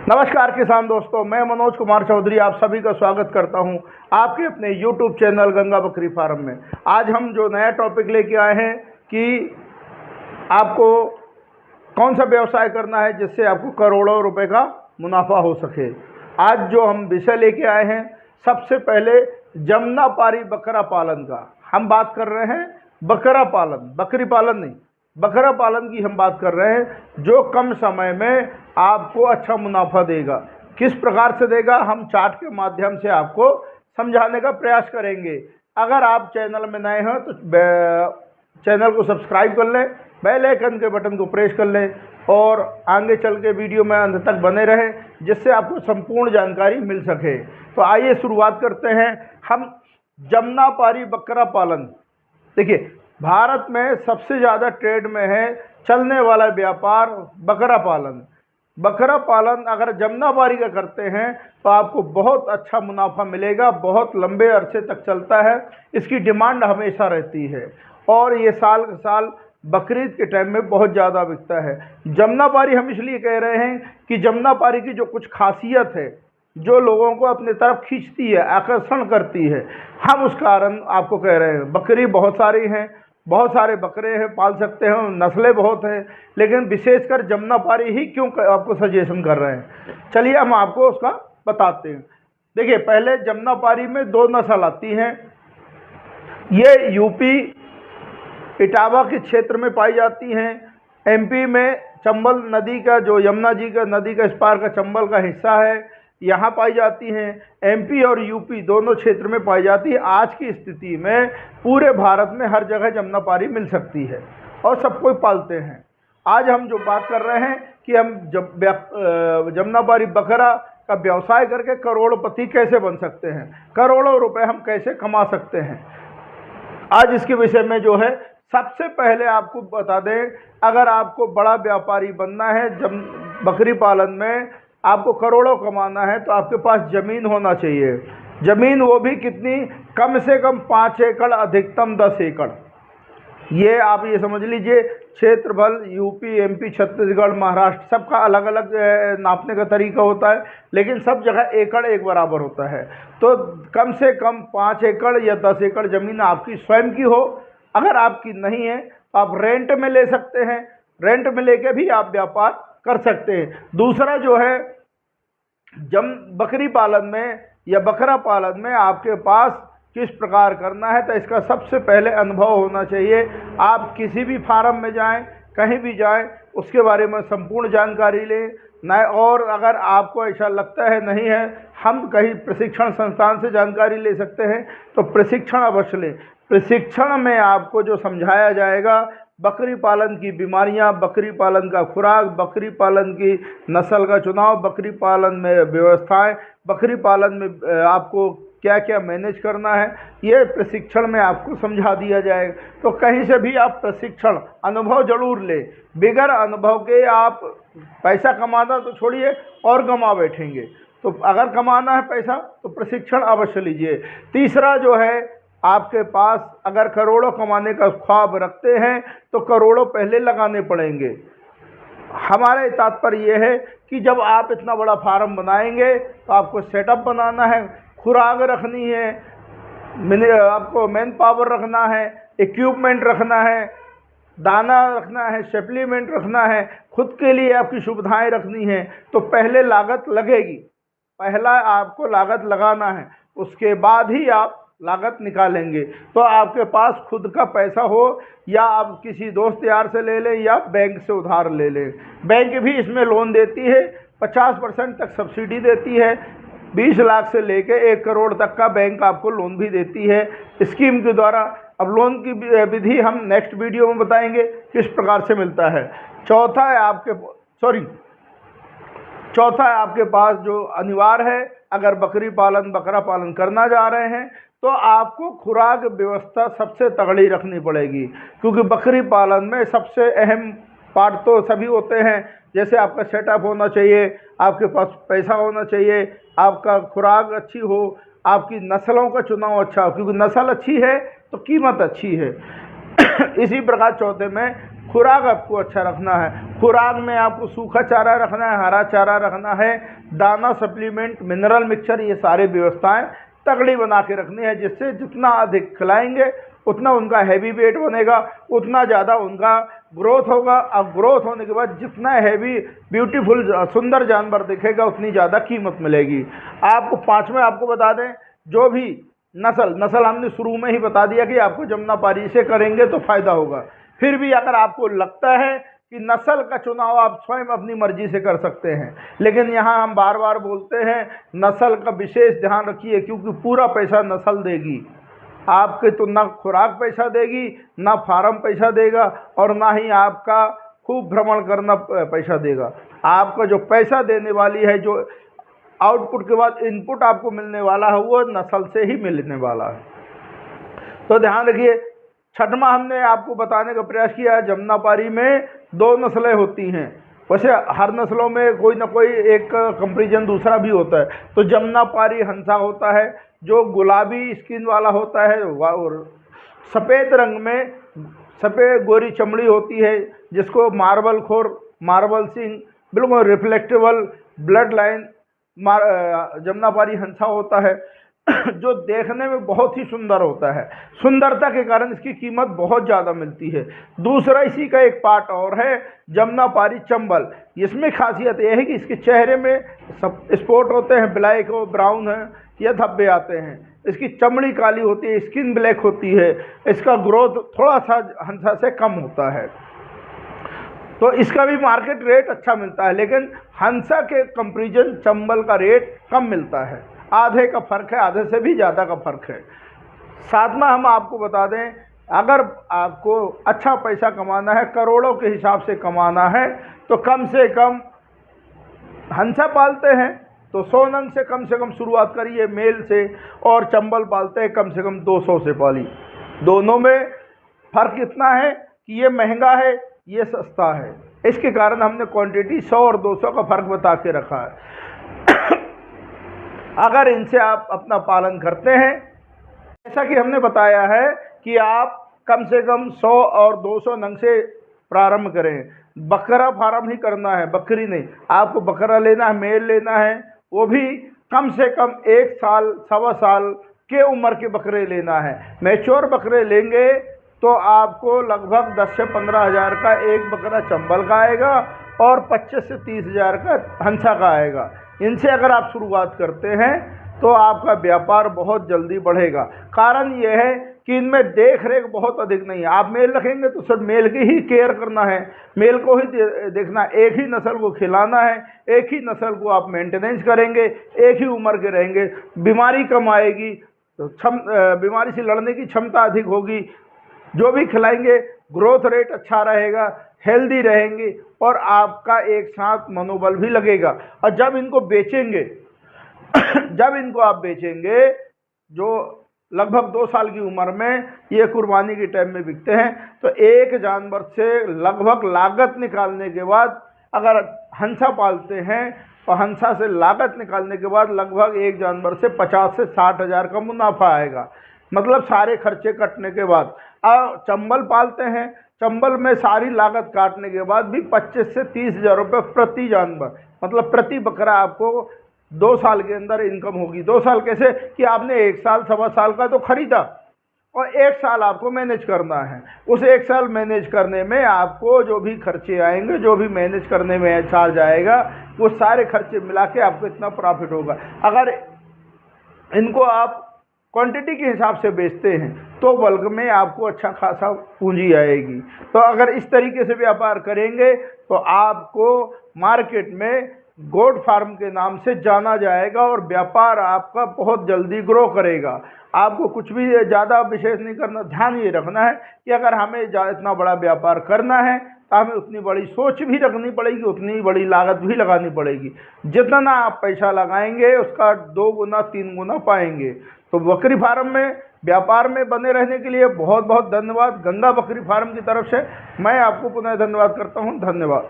नमस्कार किसान दोस्तों, मैं मनोज कुमार चौधरी आप सभी का स्वागत करता हूं आपके अपने YouTube चैनल गंगा बकरी फार्म में। आज हम जो नया टॉपिक लेके आए हैं कि आपको कौन सा व्यवसाय करना है जिससे आपको करोड़ों रुपए का मुनाफा हो सके। आज जो हम विषय लेके आए हैं, सबसे पहले जमुनापारी बकरा पालन का हम बात कर रहे हैं। बकरा पालन, बकरी पालन नहीं, बकरा पालन की हम बात कर रहे हैं, जो कम समय में आपको अच्छा मुनाफा देगा। किस प्रकार से देगा, हम चार्ट के माध्यम से आपको समझाने का प्रयास करेंगे। अगर आप चैनल में नए हैं तो चैनल को सब्सक्राइब कर लें, बेल आइकन के बटन को प्रेस कर लें और आगे चल के वीडियो में अंत तक बने रहें, जिससे आपको संपूर्ण जानकारी मिल सके। तो आइए शुरुआत करते हैं हम जमुनापारी बकरा पालन। देखिए, भारत में सबसे ज़्यादा ट्रेड में है चलने वाला व्यापार बकरा पालन। बकरा पालन अगर जमुनापारी का करते हैं तो आपको बहुत अच्छा मुनाफा मिलेगा, बहुत लंबे अरसे तक चलता है, इसकी डिमांड हमेशा रहती है और ये साल साल बकरीद के टाइम में बहुत ज़्यादा बिकता है। जमुनापारी हम इसलिए कह रहे हैं कि जमुनापारी की जो कुछ खासियत है, जो लोगों को अपने तरफ खींचती है, आकर्षण करती है, हम उस कारण आपको कह रहे हैं। बकरी बहुत सारी हैं, बहुत सारे बकरे हैं, पाल सकते हैं, नस्लें बहुत हैं, लेकिन विशेषकर जमुनापारी ही क्यों आपको सजेशन कर रहे हैं, चलिए हम आपको उसका बताते हैं। देखिए, पहले जमुनापारी में दो नस्ल आती हैं। ये यूपी इटावा के क्षेत्र में पाई जाती हैं। एमपी में चंबल नदी का, जो यमुना जी का नदी का इस पार का चंबल का हिस्सा है, यहाँ पाई जाती हैं। एमपी और यूपी दोनों क्षेत्र में पाई जाती है। आज की स्थिति में पूरे भारत में हर जगह जमुनापारी मिल सकती है और सब कोई पालते हैं। आज हम जो बात कर रहे हैं कि हम जमुनापारी बकरा का व्यवसाय करके करोड़पति कैसे बन सकते हैं, करोड़ों रुपए हम कैसे कमा सकते हैं। आज इसके विषय में जो है, सबसे पहले आपको बता दें, अगर आपको बड़ा व्यापारी बनना है बकरी पालन में, आपको करोड़ों कमाना है, तो आपके पास ज़मीन होना चाहिए। ज़मीन वो भी कितनी, कम से कम 5 एकड़, अधिकतम 10 एकड़। ये आप ये समझ लीजिए, क्षेत्रफल यूपी, एमपी, छत्तीसगढ़, महाराष्ट्र सबका अलग अलग नापने का तरीका होता है, लेकिन सब जगह एकड़ एक बराबर होता है। तो कम से कम 5 एकड़ या 10 एकड़ ज़मीन आपकी स्वयं की हो। अगर आपकी नहीं है तो आप रेंट में ले सकते हैं, रेंट में लेके भी आप व्यापार कर सकते हैं। दूसरा जो है, बकरी पालन में या बकरा पालन में आपके पास किस प्रकार करना है, तो इसका सबसे पहले अनुभव होना चाहिए। आप किसी भी फार्म में जाएं, कहीं भी जाएं, उसके बारे में संपूर्ण जानकारी लें न। और अगर आपको ऐसा लगता है नहीं है, हम कहीं प्रशिक्षण संस्थान से जानकारी ले सकते हैं, तो प्रशिक्षण अवश्य लें। प्रशिक्षण में आपको जो समझाया जाएगा, बकरी पालन की बीमारियां, बकरी पालन का खुराक, बकरी पालन की नस्ल का चुनाव, बकरी पालन में व्यवस्थाएं, बकरी पालन में आपको क्या क्या मैनेज करना है, ये प्रशिक्षण में आपको समझा दिया जाएगा। तो कहीं से भी आप प्रशिक्षण, अनुभव जरूर लें। बिगर अनुभव के आप पैसा कमाना तो छोड़िए और गंवा बैठेंगे। तो अगर कमाना है पैसा तो प्रशिक्षण अवश्य लीजिए। तीसरा जो है, आपके पास अगर करोड़ों कमाने का ख्वाब रखते हैं तो करोड़ों पहले लगाने पड़ेंगे। हमारे तात्पर्य ये है कि जब आप इतना बड़ा फार्म बनाएंगे तो आपको सेटअप बनाना है, खुराक रखनी है, आपको मैन पावर रखना है, इक्विपमेंट रखना है, दाना रखना है, सप्लीमेंट रखना है, खुद के लिए आपकी सुविधाएं रखनी है। तो पहले लागत लगेगी, पहला आपको लागत लगाना है, उसके बाद ही आप लागत निकालेंगे। तो आपके पास खुद का पैसा हो या आप किसी दोस्त यार से ले लें या बैंक से उधार ले लें। बैंक भी इसमें लोन देती है, 50% तक सब्सिडी देती है। 20 लाख से लेके 1 करोड़ तक का बैंक आपको लोन भी देती है स्कीम के द्वारा। अब लोन की विधि हम नेक्स्ट वीडियो में बताएंगे किस प्रकार से मिलता है। चौथा है आपके पास जो अनिवार्य है, अगर बकरी पालन, बकरा पालन करना जा रहे हैं तो आपको खुराक व्यवस्था सबसे तगड़ी रखनी पड़ेगी, क्योंकि बकरी पालन में सबसे अहम पार्ट तो सभी होते हैं। जैसे आपका सेटअप होना चाहिए, आपके पास पैसा होना चाहिए, आपका खुराक अच्छी हो, आपकी नस्लों का चुनाव अच्छा हो, क्योंकि नस्ल अच्छी है तो कीमत अच्छी है। इसी प्रकार चौथे में खुराक आपको अच्छा रखना है। खुराक में आपको सूखा चारा रखना है, हरा चारा रखना है, दाना, सप्लीमेंट, मिनरल मिक्सचर, ये सारी व्यवस्थाएं तगड़ी बना के रखनी है, जिससे जितना अधिक खिलाएंगे उतना उनका हैवी वेट बनेगा, उतना ज़्यादा उनका ग्रोथ होगा। और ग्रोथ होने के बाद जितना हैवी ब्यूटीफुल सुंदर जानवर दिखेगा उतनी ज़्यादा कीमत मिलेगी। आपको पाँचवें आपको बता दें, जो भी नस्ल हमने शुरू में ही बता दिया कि आपको जमुनापारी से करेंगे तो फ़ायदा होगा। फिर भी अगर आपको लगता है कि नस्ल का चुनाव आप स्वयं अपनी मर्जी से कर सकते हैं, लेकिन यहाँ हम बार बार बोलते हैं नस्ल का विशेष ध्यान रखिए, क्योंकि पूरा पैसा नस्ल देगी आपके। तो ना खुराक पैसा देगी, ना फार्म पैसा देगा, और ना ही आपका खूब भ्रमण करना पैसा देगा। आपका जो पैसा देने वाली है, जो आउटपुट के बाद इनपुट आपको मिलने वाला है, वो नस्ल से ही मिलने वाला है। तो ध्यान रखिए। छठवां हमने आपको बताने का प्रयास किया है, जमुनापारी में 2 नस्लें होती हैं। वैसे हर नस्लों में कोई ना कोई एक कंपेरिजन दूसरा भी होता है। तो जमुनापारी हंसा होता है जो गुलाबी स्किन वाला होता है, और सफ़ेद रंग में सफ़ेद गोरी चमड़ी होती है, जिसको मार्बल खोर, मार्बल सिंह, बिल्कुल रिफ्लेक्टेबल ब्लड लाइन जमुनापारी हंसा होता है, जो देखने में बहुत ही सुंदर होता है। सुंदरता के कारण इसकी कीमत बहुत ज़्यादा मिलती है। दूसरा इसी का एक पार्ट और है, जमुनापारी चंबल। इसमें खासियत यह है कि इसके चेहरे में स्पॉट होते हैं, ब्लैक और ब्राउन है या धब्बे आते हैं। इसकी चमड़ी काली होती है, स्किन ब्लैक होती है। इसका ग्रोथ थोड़ा सा हंसा से कम होता है, तो इसका भी मार्केट रेट अच्छा मिलता है, लेकिन हंसा के कंपेरिजन चंबल का रेट कम मिलता है। आधे का फ़र्क है, आधे से भी ज़्यादा का फ़र्क है। सातवां हम आपको बता दें, अगर आपको अच्छा पैसा कमाना है, करोड़ों के हिसाब से कमाना है, तो कम से कम हंसा पालते हैं तो 100 नंग से कम शुरुआत करिए मेल से, और चंबल पालते हैं कम से कम 200 से पाली। दोनों में फ़र्क इतना है कि ये महंगा है, ये सस्ता है। इसके कारण हमने क्वांटिटी 100 और 200 का फ़र्क बता के रखा है। अगर इनसे आप अपना पालन करते हैं, जैसा कि हमने बताया है कि आप कम से कम 100 और 200 नंग से प्रारंभ करें। बकरा फार्म ही करना है, बकरी नहीं। आपको बकरा लेना है, मेल लेना है, वो भी कम से कम 1 साल, 1.25 साल के उम्र के बकरे लेना है। मैच्योर बकरे लेंगे तो आपको लगभग 10 से 15 हज़ार का एक बकरा चंबल का आएगा, और 25 से 30 हज़ार का हंसा का आएगा। इनसे अगर आप शुरुआत करते हैं तो आपका व्यापार बहुत जल्दी बढ़ेगा। कारण यह है कि इनमें देख रेख बहुत अधिक नहीं है। आप मेल रखेंगे तो सिर्फ मेल की ही केयर करना है, मेल को ही देखना, एक ही नस्ल को खिलाना है, एक ही नस्ल को आप मेंटेनेंस करेंगे, एक ही उम्र के रहेंगे। बीमारी कम आएगी, तो बीमारी से लड़ने की क्षमता अधिक होगी। जो भी खिलाएंगे ग्रोथ रेट अच्छा रहेगा, हेल्दी रहेंगे, और आपका एक साथ मनोबल भी लगेगा। और जब इनको बेचेंगे जब इनको आप बेचेंगे, जो लगभग 2 साल की उम्र में ये कुर्बानी के टाइम में बिकते हैं, तो एक जानवर से लगभग लागत निकालने के बाद, अगर हंसा पालते हैं तो हंसा से लागत निकालने के बाद लगभग एक जानवर से 50 से 60 हज़ार का मुनाफा आएगा, मतलब सारे खर्चे कटने के बाद। और चंबल पालते हैं, चंबल में सारी लागत काटने के बाद भी 25 से 30 हज़ार रुपये प्रति जानवर, मतलब प्रति बकरा आपको 2 साल के अंदर इनकम होगी। 2 साल कैसे कि आपने 1 साल, 1.25 साल का तो खरीदा, और 1 साल आपको मैनेज करना है। उस 1 साल मैनेज करने में आपको जो भी खर्चे आएंगे, जो भी मैनेज करने में चार्ज आएगा, वो सारे खर्चे मिला के आपको इतना प्रॉफिट होगा। अगर इनको आप क्वांटिटी के हिसाब से बेचते हैं तो बल्क में आपको अच्छा खासा पूंजी आएगी। तो अगर इस तरीके से व्यापार करेंगे तो आपको मार्केट में गोट फार्म के नाम से जाना जाएगा, और व्यापार आपका बहुत जल्दी ग्रो करेगा। आपको कुछ भी ज़्यादा विशेष नहीं करना, ध्यान ये रखना है कि अगर हमें इतना बड़ा व्यापार करना है तो हमें उतनी बड़ी सोच भी रखनी पड़ेगी, उतनी बड़ी लागत भी लगानी पड़ेगी। जितना आप पैसा लगाएंगे उसका 2 गुना 3 गुना पाएंगे। तो बकरी फार्म में व्यापार में बने रहने के लिए बहुत बहुत धन्यवाद। गंगा बकरी फार्म की तरफ से मैं आपको पुनः धन्यवाद करता हूँ। धन्यवाद।